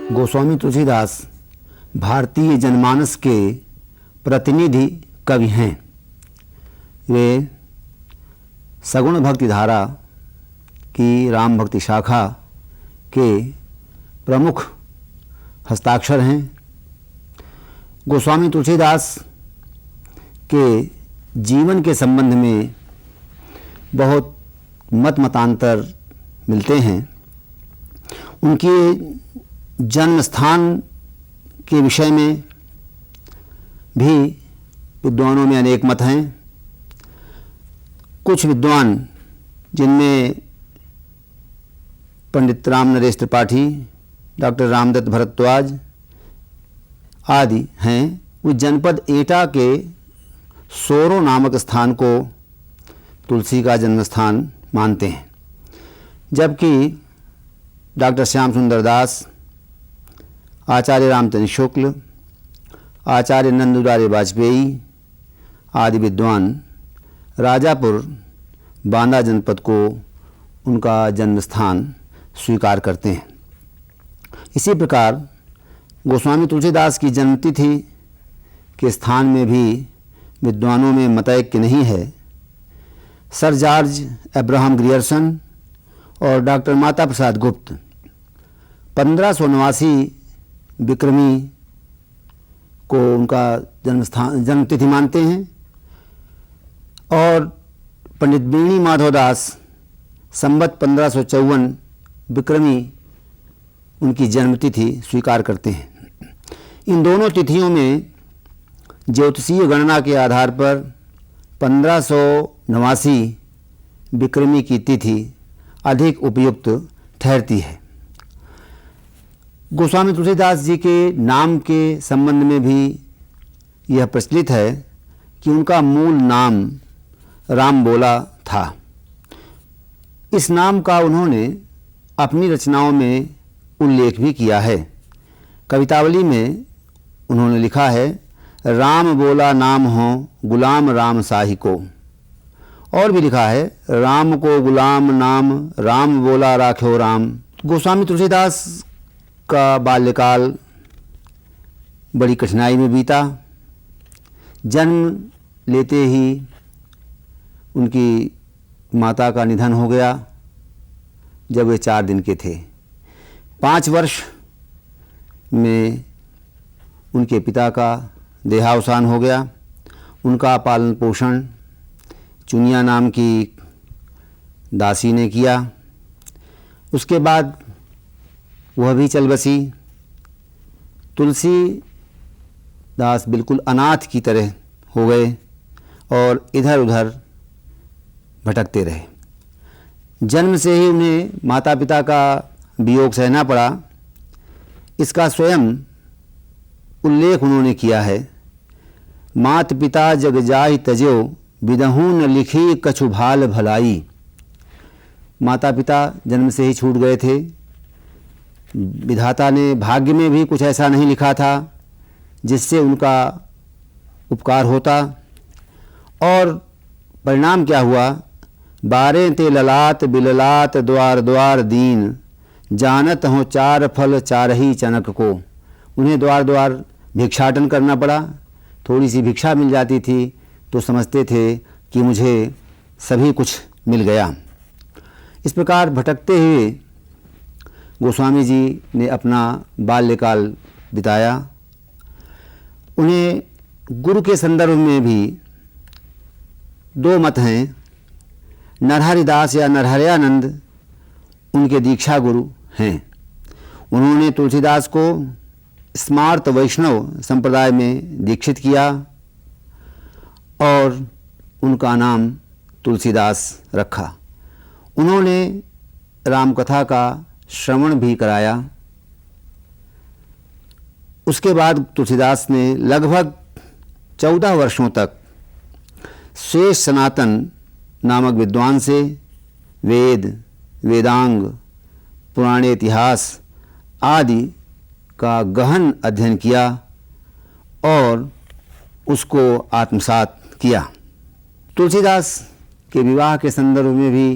गोस्वामी तुलसीदास भारतीय जनमानस के प्रतिनिधि कवि हैं। वे सगुण भक्ति धारा की राम भक्ति शाखा के प्रमुख हस्ताक्षर हैं। गोस्वामी तुलसीदास के जीवन के संबंध में बहुत मतांतर मिलते हैं। उनके जन्म स्थान के विषय में भी विद्वानों में अनेक मत हैं। कुछ विद्वान, जिनमें पंडित राम नरेश त्रिपाठी, डॉक्टर रामदत्त भरद्वाज आदि हैं, वो जनपद एटा के सोरो नामक स्थान को तुलसी का जन्म स्थान मानते हैं, जबकि डॉक्टर श्याम सुंदर दास, आचार्य रामचंद्र शुक्ल, आचार्य नंदुलाल वाजपेयी आदि विद्वान राजापुर बांदा जनपद को उनका जन्म स्थान स्वीकार करते हैं। इसी प्रकार गोस्वामी तुलसीदास की जन्मतिथि के स्थान में भी विद्वानों में मतैक्य नहीं है। सर जॉर्ज अब्राहम ग्रियर्सन और डॉक्टर माता प्रसाद गुप्त 1589 विक्रमी को उनका जन्मतिथि मानते हैं, और पंडित बेणी माधवदास संवत 1554 विक्रमी उनकी जन्मतिथि स्वीकार करते हैं। इन दोनों तिथियों में ज्योतिषीय गणना के आधार पर 1589 विक्रमी की तिथि अधिक उपयुक्त ठहरती है। गोस्वामी तुलसीदास जी के नाम के संबंध में भी यह प्रचलित है कि उनका मूल नाम राम बोला था। इस नाम का उन्होंने अपनी रचनाओं में उल्लेख भी किया है। कवितावली में उन्होंने लिखा है, राम बोला नाम हो गुलाम राम साही को। और भी लिखा है, राम को गुलाम नाम राम बोला राख्यो राम। गोस्वामी तुलसीदास का बाल्यकाल बड़ी कठिनाई में बीता। जन्म लेते ही उनकी माता का निधन हो गया जब वे 4 दिन के थे। 5 वर्ष में उनके पिता का देहावसान हो गया। उनका पालन पोषण चुनिया नाम की दासी ने किया। उसके बाद वह भी चल बसी। तुलसी दास बिल्कुल अनाथ की तरह हो गए और इधर उधर भटकते रहे। जन्म से ही उन्हें माता पिता का वियोग सहना पड़ा। इसका स्वयं उल्लेख उन्होंने किया है, मात पिता जग जाहि तज्यो बिदहू न लिखी कछु भाल भलाई। माता पिता जन्म से ही छूट गए थे। विधाता ने भाग्य में भी कुछ ऐसा नहीं लिखा था जिससे उनका उपकार होता। और परिणाम क्या हुआ, बारे ते ललाट बिललाट द्वार द्वार दीन, जानत हो 4 फल 4 ही चनक को। उन्हें द्वार द्वार भिक्षाटन करना पड़ा। थोड़ी सी भिक्षा मिल जाती थी तो समझते थे कि मुझे सभी कुछ मिल गया। इस प्रकार भटकते हुए गोस्वामी जी ने अपना बाल्यकाल बिताया। उन्हें गुरु के संदर्भ में भी 2 मत हैं। नरहरिदास या नरहरयानंद उनके दीक्षा गुरु हैं। उन्होंने तुलसीदास को स्मार्त वैष्णव संप्रदाय में दीक्षित किया और उनका नाम तुलसीदास रखा। उन्होंने रामकथा का श्रवण भी कराया। उसके बाद तुलसीदास ने लगभग 14 वर्षों तक शेष सनातन नामक विद्वान से वेद, वेदांग, पुराणे इतिहास आदि का गहन अध्ययन किया और उसको आत्मसात किया। तुलसीदास के विवाह के संदर्भ में भी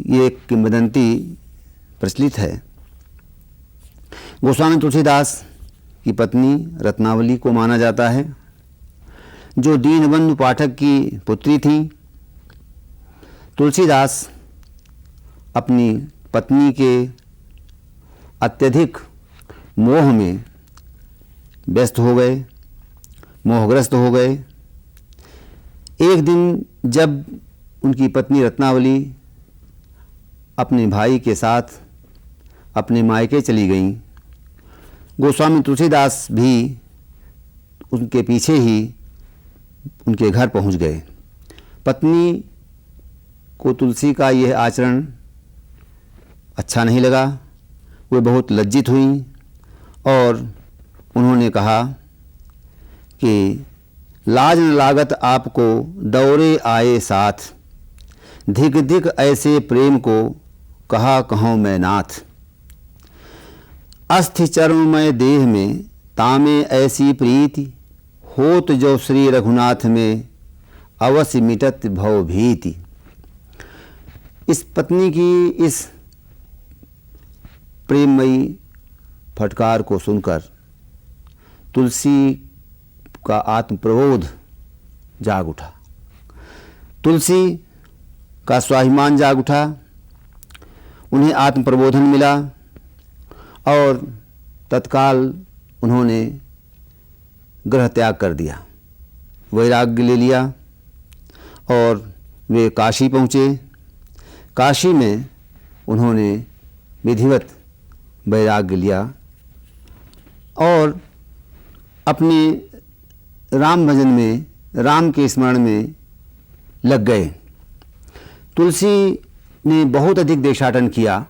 ये किंवदंती प्रचलित है गोस्वामी तुलसीदास की पत्नी रत्नावली को माना जाता है, जो दीनबंधु पाठक की पुत्री थी। तुलसीदास अपनी पत्नी के अत्यधिक मोह में व्यस्त हो गए, मोहग्रस्त हो गए। एक दिन जब उनकी पत्नी रत्नावली अपने भाई के साथ अपने मायके चली गईं, गोस्वामी तुलसीदास भी उनके पीछे ही उनके घर पहुंच गए। पत्नी को तुलसी का यह आचरण अच्छा नहीं लगा। वे बहुत लज्जित हुई और उन्होंने कहा कि लाज न लागत आपको दौरे आए साथ, धिक धिक ऐसे प्रेम को कहा कहूँ मैं नाथ। अस्थि चर्ममय देह में तामे ऐसी प्रीति, होत जो श्री रघुनाथ में अवश्य मिटत भव भीति। इस पत्नी की इस प्रेममयी फटकार को सुनकर तुलसी का आत्मप्रबोध जाग उठा, तुलसी का स्वाभिमान जाग उठा। उन्हें आत्मप्रबोधन मिला और तत्काल उन्होंने गृह त्याग कर दिया, वैराग्य ले लिया और वे काशी पहुँचे। काशी में उन्होंने विधिवत वैराग्य लिया और अपने राम भजन में, राम के स्मरण में लग गए। तुलसी ने बहुत अधिक देशाटन किया,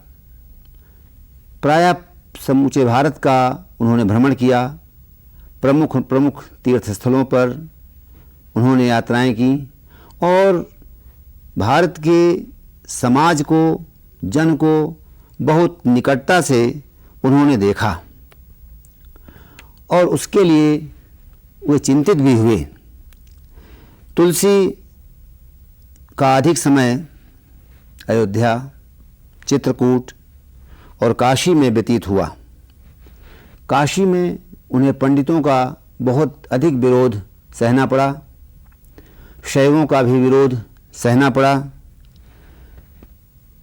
प्रायः समूचे भारत का उन्होंने भ्रमण किया। प्रमुख प्रमुख तीर्थस्थलों पर उन्होंने यात्राएं की और भारत के समाज को, जन को बहुत निकटता से उन्होंने देखा और उसके लिए वे चिंतित भी हुए। तुलसी का अधिक समय अयोध्या, चित्रकूट और काशी में व्यतीत हुआ। काशी में उन्हें पंडितों का बहुत अधिक विरोध सहना पड़ा, शैवों का भी विरोध सहना पड़ा।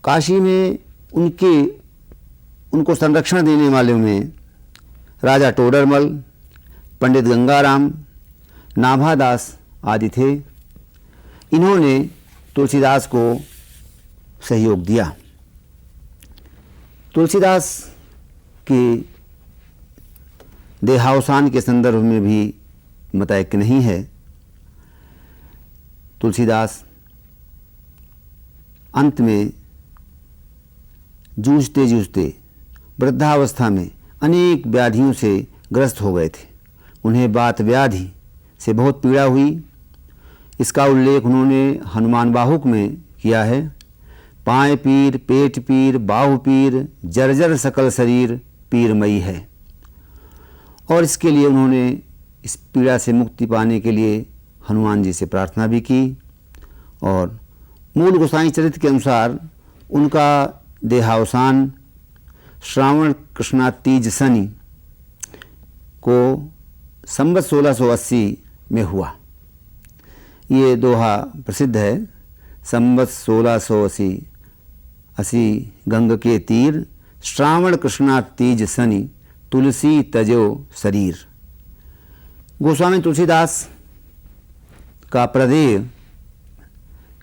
काशी में उनको संरक्षण देने वालों में राजा टोडरमल, पंडित गंगाराम, नाभादास आदि थे। इन्होंने तुलसीदास को सहयोग दिया। तुलसीदास के देहावसान के संदर्भ में भी मतैक नहीं है। तुलसीदास अंत में जूझते जूझते वृद्धावस्था में अनेक व्याधियों से ग्रस्त हो गए थे। उन्हें बात व्याधि से बहुत पीड़ा हुई। इसका उल्लेख उन्होंने हनुमान बाहुक में किया है। पाँव पीर, पेट पीर, बाहु पीर, जर्जर सकल शरीर पीरमयी है। और इसके लिए उन्होंने इस पीड़ा से मुक्ति पाने के लिए हनुमान जी से प्रार्थना भी की। और मूल गोसाई चरित्र के अनुसार उनका देहावसान श्रावण कृष्णा तीज शनि को संवत 1680 में हुआ। ये दोहा प्रसिद्ध है। संवत 1680 गंग के तीर, श्रावण कृष्णा तीज शनि, तुलसी तजो शरीर। गोस्वामी तुलसीदास का प्रदेय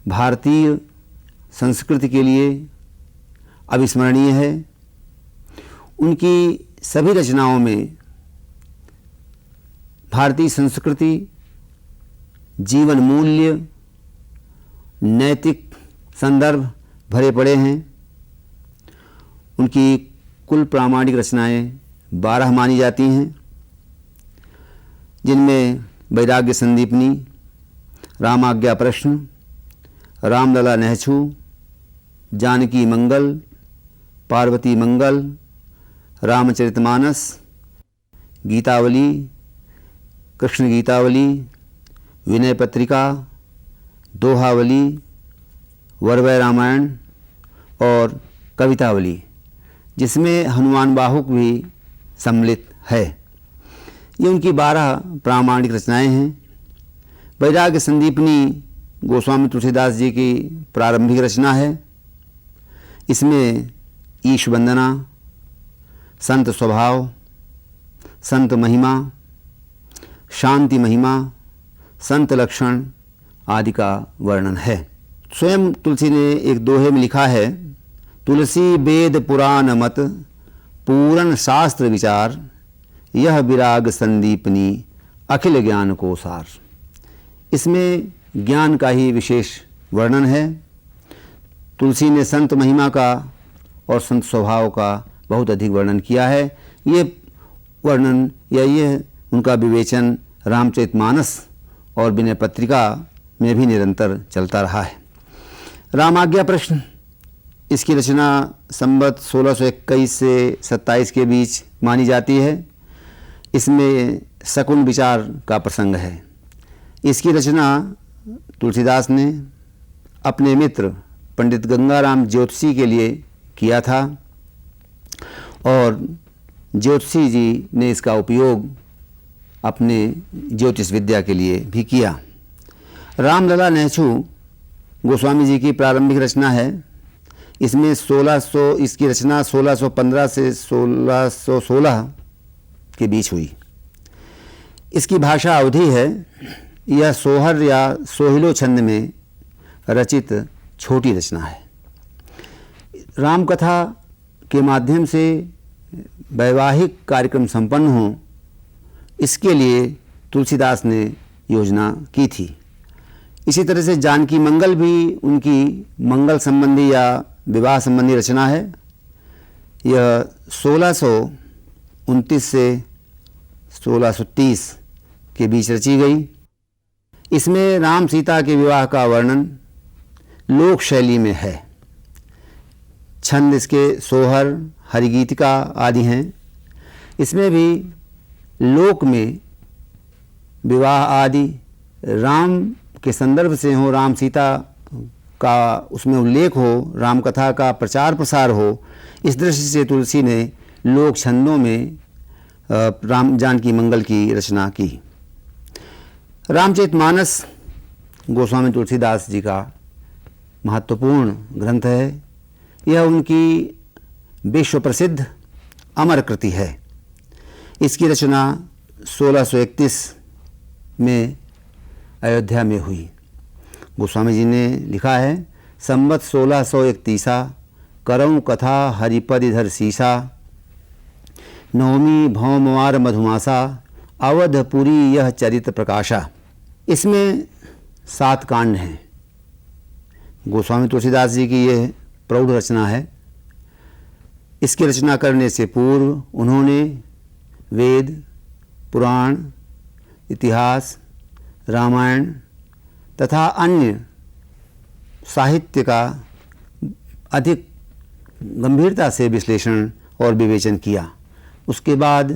भारतीय संस्कृति के लिए अविस्मरणीय है। उनकी सभी रचनाओं में भारतीय संस्कृति, जीवन मूल्य, नैतिक संदर्भ भरे पड़े हैं। उनकी कुल प्रामाणिक रचनाएं 12 मानी जाती हैं, जिनमें वैराग्य संदीपनी, रामाज्ञा प्रश्न, रामलला नहछू, जानकी मंगल, पार्वती मंगल, रामचरितमानस, गीतावली, कृष्ण गीतावली, विनय पत्रिका, दोहावली, वरवै रामायण और कवितावली, जिसमें हनुमान बाहुक भी सम्मिलित है। ये उनकी 12 प्रामाणिक रचनाएं हैं। वैराग्य संदीपनी गोस्वामी तुलसीदास जी की प्रारंभिक रचना है। इसमें ईश वंदना, संत स्वभाव, संत महिमा, शांति महिमा, संत लक्षण आदि का वर्णन है। स्वयं तुलसी ने एक दोहे में लिखा है, तुलसी वेद पुराण मत पूर्ण शास्त्र विचार, यह विराग संदीपनी अखिल ज्ञान को सार। इसमें ज्ञान का ही विशेष वर्णन है। तुलसी ने संत महिमा का और संत स्वभाव का बहुत अधिक वर्णन किया है। ये वर्णन या ये उनका विवेचन रामचरितमानस और विनय पत्रिका में भी निरंतर चलता रहा है। रामाज्ञा प्रश्न, इसकी रचना संवत 1621 से 27 के बीच मानी जाती है। इसमें शकुन विचार का प्रसंग है। इसकी रचना तुलसीदास ने अपने मित्र पंडित गंगाराम ज्योतिषी के लिए किया था और ज्योतिषी जी ने इसका उपयोग अपने ज्योतिष विद्या के लिए भी किया। रामलला नेछू गोस्वामी जी की प्रारंभिक रचना है। इसमें इसकी रचना 1615 से 1616 के बीच हुई। इसकी भाषा अवधी है। यह सोहर या सोहिलो छंद में रचित छोटी रचना है। रामकथा के माध्यम से वैवाहिक कार्यक्रम संपन्न हों, इसके लिए तुलसीदास ने योजना की थी। इसी तरह से जानकी मंगल भी उनकी मंगल संबंधी या विवाह संबंधी रचना है। यह 1629 से 1630 के बीच रची गई। इसमें राम सीता के विवाह का वर्णन लोक शैली में है। छंद इसके सोहर, हरिगीतिका आदि हैं। इसमें भी लोक में विवाह आदि राम के संदर्भ से हो, राम सीता का उसमें उल्लेख हो, राम कथा का प्रचार प्रसार हो, इस दृष्टि से तुलसी ने लोक छंदों में राम जानकी मंगल की रचना की। रामचरितमानस गोस्वामी तुलसीदास जी का महत्वपूर्ण ग्रंथ है। यह उनकी विश्व प्रसिद्ध अमर कृति है। इसकी रचना 1631 में अयोध्या में हुई। गोस्वामी जी ने लिखा है, संवत 1631 करऊँ कथा हरिपद इधर सीसा, नवमी भौमवार मधुमासा, अवधपुरी यह चरित प्रकाशा। इसमें 7 कांड हैं। गोस्वामी तुलसीदास जी की यह प्रौढ़ रचना है। इसकी रचना करने से पूर्व उन्होंने वेद, पुराण, इतिहास, रामायण तथा अन्य साहित्य का अधिक गंभीरता से विश्लेषण और विवेचन किया। उसके बाद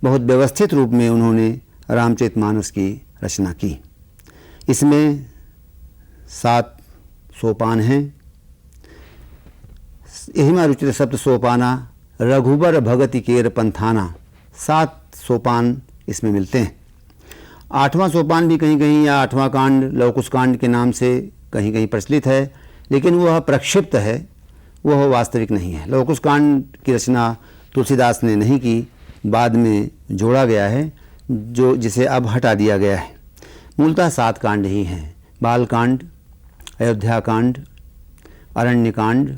बहुत व्यवस्थित रूप में उन्होंने रामचरितमानस की रचना की। इसमें 7 सोपान हैं। एहिमा रुचिर सप्त सोपाना रघुबर भगति केर पंथाना, 7 सोपान इसमें मिलते हैं। 8वां सोपान भी कहीं कहीं या 8वां कांड लवकुश कांड के नाम से कहीं कहीं प्रचलित है, लेकिन वह प्रक्षिप्त है, वह वास्तविक नहीं है। लवकुश कांड की रचना तुलसीदास ने नहीं की, बाद में जोड़ा गया है, जो जिसे अब हटा दिया गया है। मूलतः 7 कांड ही हैं। बालकांड, अयोध्या कांड, अरण्य कांड,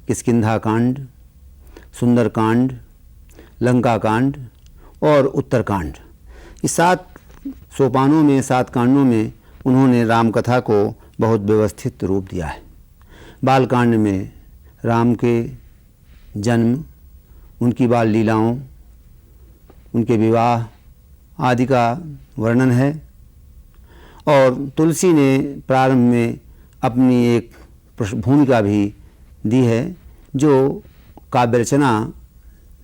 किष्किंधा कांड, सुंदर कांड, लंका कांड और उत्तर कांड। इस 7 सोपानों में, 7 कांडों में उन्होंने रामकथा को बहुत व्यवस्थित रूप दिया है। बालकांड में राम के जन्म, उनकी बाल लीलाओं, उनके विवाह आदि का वर्णन है और तुलसी ने प्रारंभ में अपनी एक भूमिका भी दी है जो काव्य रचना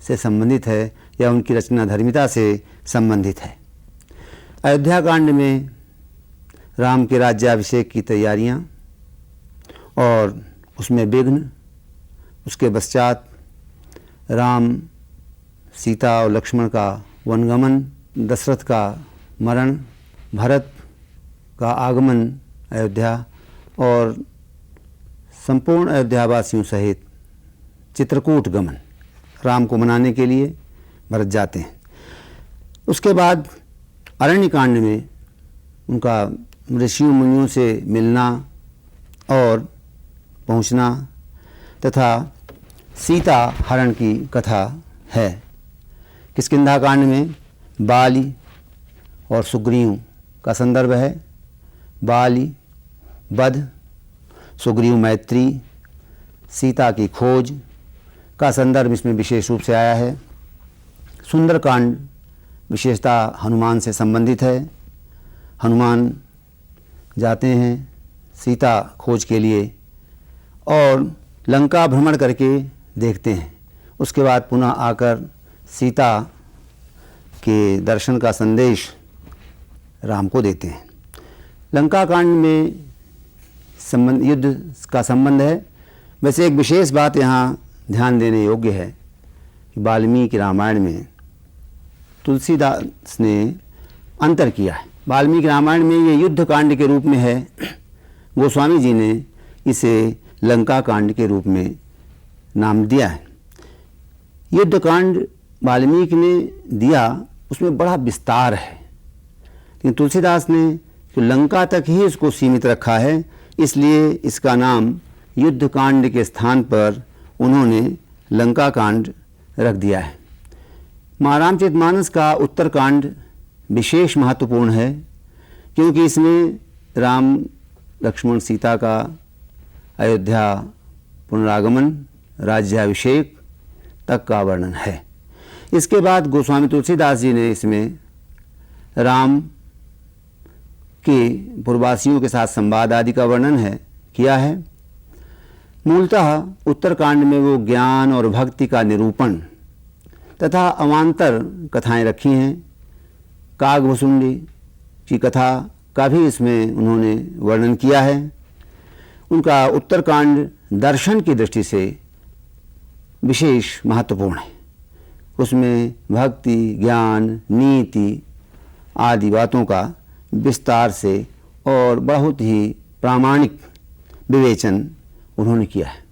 से संबंधित है या उनकी रचना धर्मिता से संबंधित है। अयोध्या कांड में राम के राज्याभिषेक की तैयारियां और उसमें विघ्न, उसके पश्चात राम सीता और लक्ष्मण का वनगमन, दशरथ का मरण, भरत का आगमन अयोध्या और संपूर्ण अयोध्यावासियों सहित चित्रकूट गमन, राम को मनाने के लिए भरत जाते हैं। उसके बाद अरण्य कांड में उनका ऋषियों मुनियों से मिलना और पहुंचना तथा सीता हरण की कथा है। किष्किंधा कांड में बाली और सुग्रीव का संदर्भ है। बाली वध, सुग्रीव मैत्री, सीता की खोज का संदर्भ इसमें विशेष रूप से आया है। सुंदरकांड विशेषता हनुमान से संबंधित है। हनुमान जाते हैं सीता खोज के लिए और लंका भ्रमण करके देखते हैं। उसके बाद पुनः आकर सीता के दर्शन का संदेश राम को देते हैं। लंका कांड में युद्ध का संबंध है। वैसे एक विशेष बात यहाँ ध्यान देने योग्य है कि वाल्मीकि रामायण में तुलसीदास ने अंतर किया है। वाल्मीकि रामायण में ये युद्ध कांड के रूप में है, गोस्वामी जी ने इसे लंका कांड के रूप में नाम दिया है। युद्ध कांड वाल्मीकि ने दिया, उसमें बड़ा विस्तार है, लेकिन तुलसीदास ने तो लंका तक ही इसको सीमित रखा है, इसलिए इसका नाम युद्ध कांड के स्थान पर उन्होंने लंका कांड रख दिया है। रामचरितमानस का उत्तरकांड विशेष महत्वपूर्ण है क्योंकि इसमें राम लक्ष्मण सीता का अयोध्या पुनरागमन, राज्याभिषेक तक का वर्णन है। इसके बाद गोस्वामी तुलसीदास जी ने इसमें राम के पूर्ववासियों के साथ संवाद आदि का वर्णन किया है। मूलतः उत्तरकांड में वो ज्ञान और भक्ति का निरूपण तथा अवान्तर कथाएं रखी हैं। कागभुसुंडी की कथा का भी इसमें उन्होंने वर्णन किया है। उनका उत्तरकांड दर्शन की दृष्टि से विशेष महत्वपूर्ण है। उसमें भक्ति, ज्ञान, नीति आदि बातों का विस्तार से और बहुत ही प्रामाणिक विवेचन उन्होंने किया है।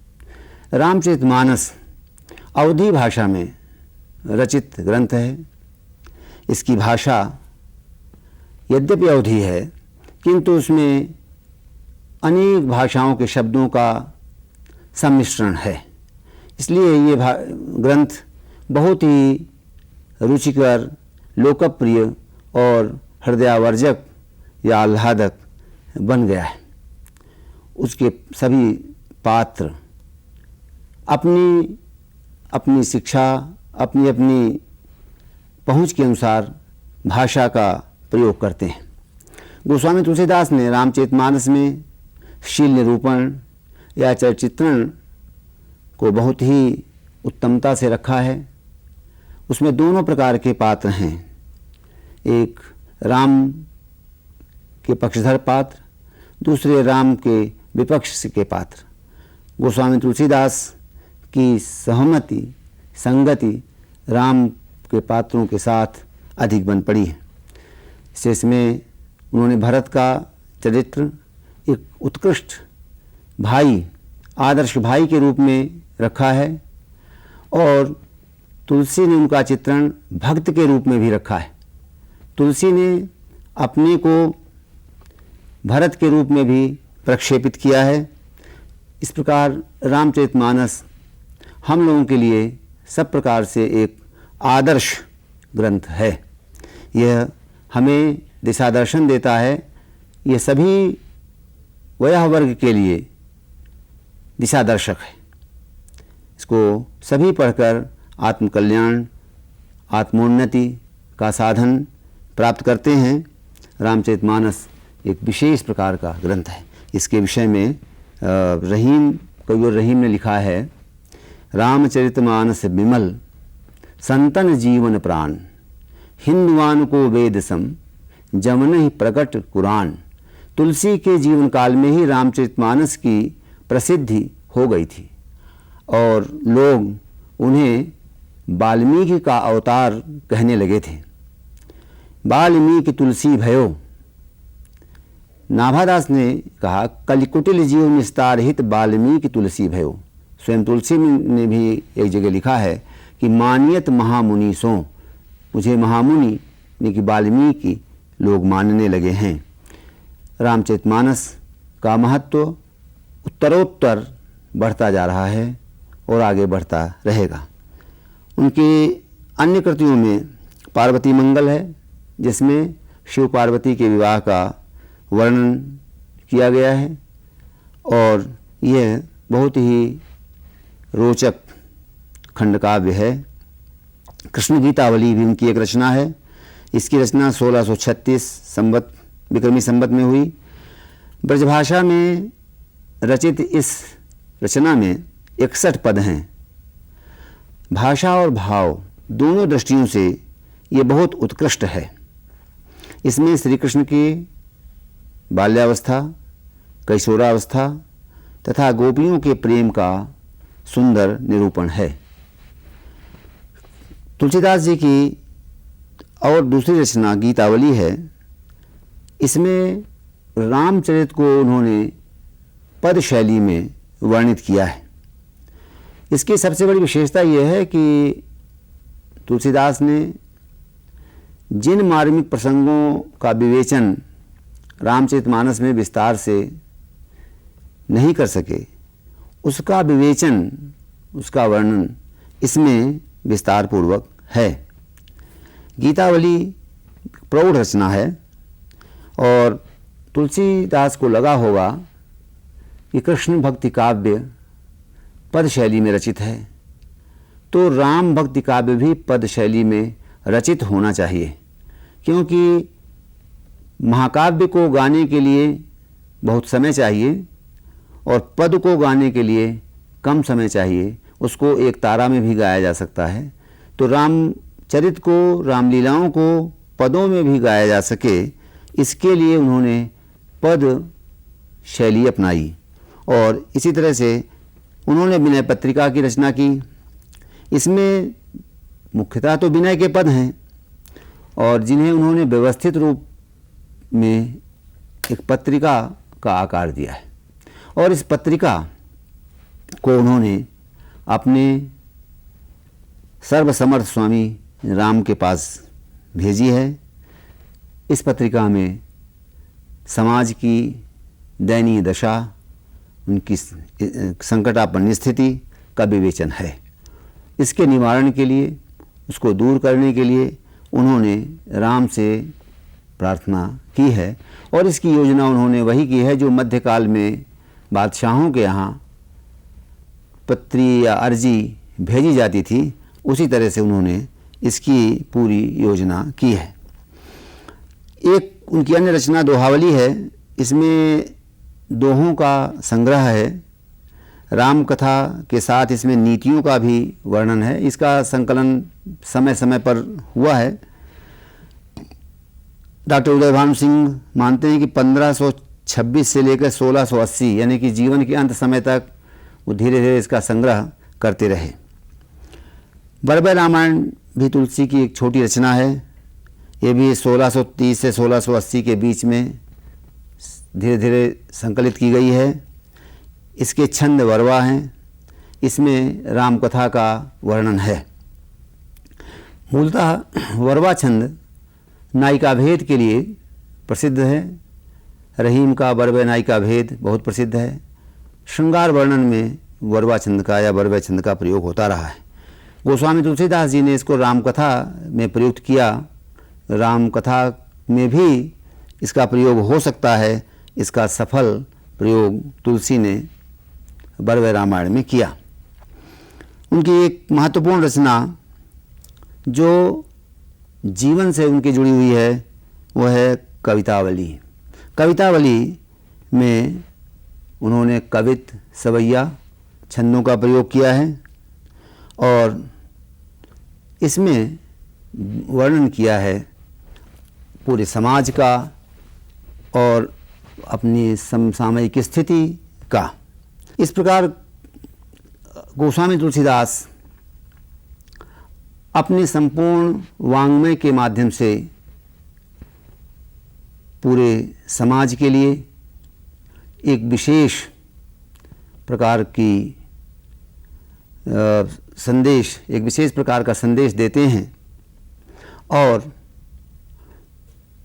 रामचरितमानस अवधी भाषा में रचित ग्रंथ है। इसकी भाषा यद्यपि अवधी है किंतु उसमें अनेक भाषाओं के शब्दों का सम्मिश्रण है, इसलिए ये ग्रंथ बहुत ही रुचिकर, लोकप्रिय और हृदयावर्जक या आह्लादक बन गया है। उसके सभी पात्र अपनी अपनी शिक्षा, अपनी अपनी पहुँच के अनुसार भाषा का प्रयोग करते हैं। गोस्वामी तुलसीदास ने रामचरितमानस में शील निरूपण या चरित्रण को बहुत ही उत्तमता से रखा है। उसमें दोनों प्रकार के पात्र हैं, एक राम के पक्षधर पात्र, दूसरे राम के विपक्ष के पात्र। गोस्वामी तुलसीदास की सहमति, संगति राम के पात्रों के साथ अधिक बन पड़ी है। इसमें उन्होंने भरत का चरित्र एक उत्कृष्ट भाई, आदर्श भाई के रूप में रखा है और तुलसी ने उनका चित्रण भक्त के रूप में भी रखा है। तुलसी ने अपने को भरत के रूप में भी प्रक्षेपित किया है। इस प्रकार रामचरितमानस हम लोगों के लिए सब प्रकार से एक आदर्श ग्रंथ है। यह हमें दिशा दर्शन देता है। यह सभी वयः वर्ग के लिए दिशा दर्शक है। इसको सभी पढ़कर आत्मकल्याण, आत्मोन्नति का साधन प्राप्त करते हैं। रामचरितमानस एक विशेष प्रकार का ग्रंथ है। इसके विषय में कविवर रहीम ने लिखा है, रामचरितमानस विमल संतन जीवन प्राण, हिंदुआन को वेद सम जमन ही प्रकट कुरान। तुलसी के जीवन काल में ही रामचरितमानस की प्रसिद्धि हो गई थी और लोग उन्हें वाल्मीकि का अवतार कहने लगे थे। वाल्मीकि तुलसी भयो। नाभादास ने कहा कलिकुटिल जीव निस्तार हित वाल्मीकि तुलसी भयो। स्वयं तुलसी ने भी एक जगह लिखा है कि मानियत महामुनि सो, मुझे महामुनि यानी कि वाल्मीकि लोग मानने लगे हैं। रामचरितमानस का महत्व उत्तरोत्तर बढ़ता जा रहा है और आगे बढ़ता रहेगा। उनकी अन्य कृतियों में पार्वती मंगल है, जिसमें शिव पार्वती के विवाह का वर्णन किया गया है और यह बहुत ही रोचक खंडकाव्य है। कृष्ण गीतावली भी उनकी एक रचना है। इसकी रचना 1636 संवत विक्रमी संवत में हुई। ब्रजभाषा में रचित इस रचना में 61 पद हैं। भाषा और भाव दोनों दृष्टियों से ये बहुत उत्कृष्ट है। इसमें श्री कृष्ण की बाल्यावस्था, कैशोरावस्था तथा गोपियों के प्रेम का सुंदर निरूपण है। तुलसीदास जी की और दूसरी रचना गीतावली है। इसमें रामचरित को उन्होंने पद शैली में वर्णित किया है। इसकी सबसे बड़ी विशेषता यह है कि तुलसीदास ने जिन मार्मिक प्रसंगों का विवेचन रामचरितमानस में विस्तार से नहीं कर सके, उसका विवेचन, उसका वर्णन इसमें विस्तार पूर्वक है। गीतावली प्रौढ़ रचना है और तुलसीदास को लगा होगा कि कृष्ण भक्ति काव्य पद शैली में रचित है, तो राम भक्ति काव्य भी पद शैली में रचित होना चाहिए, क्योंकि महाकाव्य को गाने के लिए बहुत समय चाहिए और पद को गाने के लिए कम समय चाहिए। उसको एक तारा में भी गाया जा सकता है। तो रामचरित को, रामलीलाओं को पदों में भी गाया जा सके, इसके लिए उन्होंने पद शैली अपनाई। और इसी तरह से उन्होंने विनय पत्रिका की रचना की। इसमें मुख्यतः तो विनय के पद हैं और जिन्हें उन्होंने व्यवस्थित रूप में एक पत्रिका का आकार दिया है और इस पत्रिका को उन्होंने अपने सर्वसमर्थ स्वामी राम के पास भेजी है। इस पत्रिका में समाज की दयनीय दशा, उनकी संकटापन्न स्थिति का विवेचन है। इसके निवारण के लिए, उसको दूर करने के लिए उन्होंने राम से प्रार्थना की है और इसकी योजना उन्होंने वही की है जो मध्यकाल में बादशाहों के यहाँ पत्री या अर्जी भेजी जाती थी, उसी तरह से उन्होंने इसकी पूरी योजना की है। एक उनकी अन्य रचना दोहावली है। इसमें दोहों का संग्रह है। राम कथा के साथ इसमें नीतियों का भी वर्णन है। इसका संकलन समय समय पर हुआ है। डॉक्टर उदयभानु सिंह मानते हैं कि 1526 से लेकर 1680 यानी कि जीवन के अंत समय तक वो धीरे धीरे इसका संग्रह करते रहे। बरबय रामायण भी तुलसी की एक छोटी रचना है। ये भी 1630 से 1680 के बीच में धीरे धीरे संकलित की गई है। इसके छंद वरवा हैं। इसमें राम कथा का वर्णन है। मूलतः वरवा छंद नायिका भेद के लिए प्रसिद्ध है। रहीम का बरबय नायिका भेद बहुत प्रसिद्ध है। श्रृंगार वर्णन में वरवा छंद का या बरबय छंद का प्रयोग होता रहा है। गोस्वामी तुलसीदास जी ने इसको रामकथा में प्रयुक्त किया। रामकथा में भी इसका प्रयोग हो सकता है। इसका सफल प्रयोग तुलसी ने बरबय रामायण में किया। उनकी एक महत्वपूर्ण रचना जो जीवन से उनकी जुड़ी हुई है वह है कवितावली। कवितावली में उन्होंने कवित, सवैया छंदों का प्रयोग किया है और इसमें वर्णन किया है पूरे समाज का और अपनी समसामयिक स्थिति का। इस प्रकार गोस्वामी तुलसीदास अपने संपूर्ण वाङ्मय के माध्यम से पूरे समाज के लिए एक विशेष प्रकार की संदेश, एक विशेष प्रकार का संदेश देते हैं और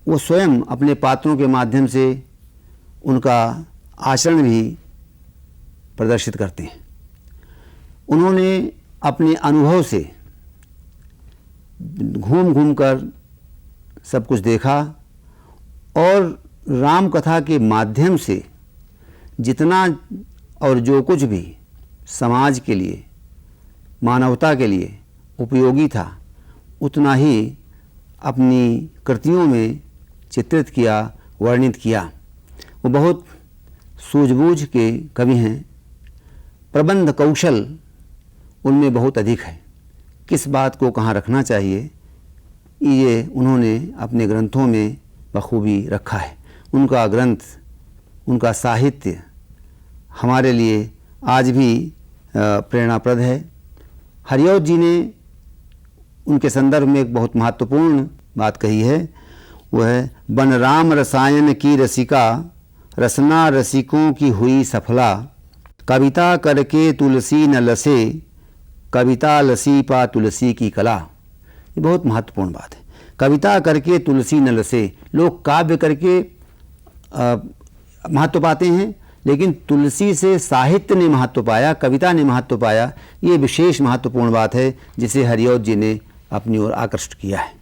वो स्वयं अपने पात्रों के माध्यम से उनका आचरण भी प्रदर्शित करते हैं। उन्होंने अपने अनुभव से घूम घूम कर सब कुछ देखा और राम कथा के माध्यम से जितना और जो कुछ भी समाज के लिए, मानवता के लिए उपयोगी था, उतना ही अपनी कृतियों में चित्रित किया, वर्णित किया। वो बहुत सूझबूझ के कवि हैं, प्रबंध कौशल उनमें बहुत अधिक है। किस बात को कहाँ रखना चाहिए, ये उन्होंने अपने ग्रंथों में बखूबी रखा है। उनका ग्रंथ, उनका साहित्य हमारे लिए आज भी प्रेरणाप्रद है। हरिऔध जी ने उनके संदर्भ में एक बहुत महत्वपूर्ण बात कही है, वह है बन राम रसायन की रसिका, रसना रसिकों की हुई सफला, कविता करके तुलसी न लसे, कविता लसी पा तुलसी की कला। ये बहुत महत्वपूर्ण बात है। कविता करके तुलसी न लसे, लोग काव्य करके महत्व पाते हैं, लेकिन तुलसी से साहित्य ने महत्व पाया, कविता ने महत्व पाया। ये विशेष महत्वपूर्ण बात है जिसे हरिऔध जी ने अपनी ओर आकृष्ट किया है।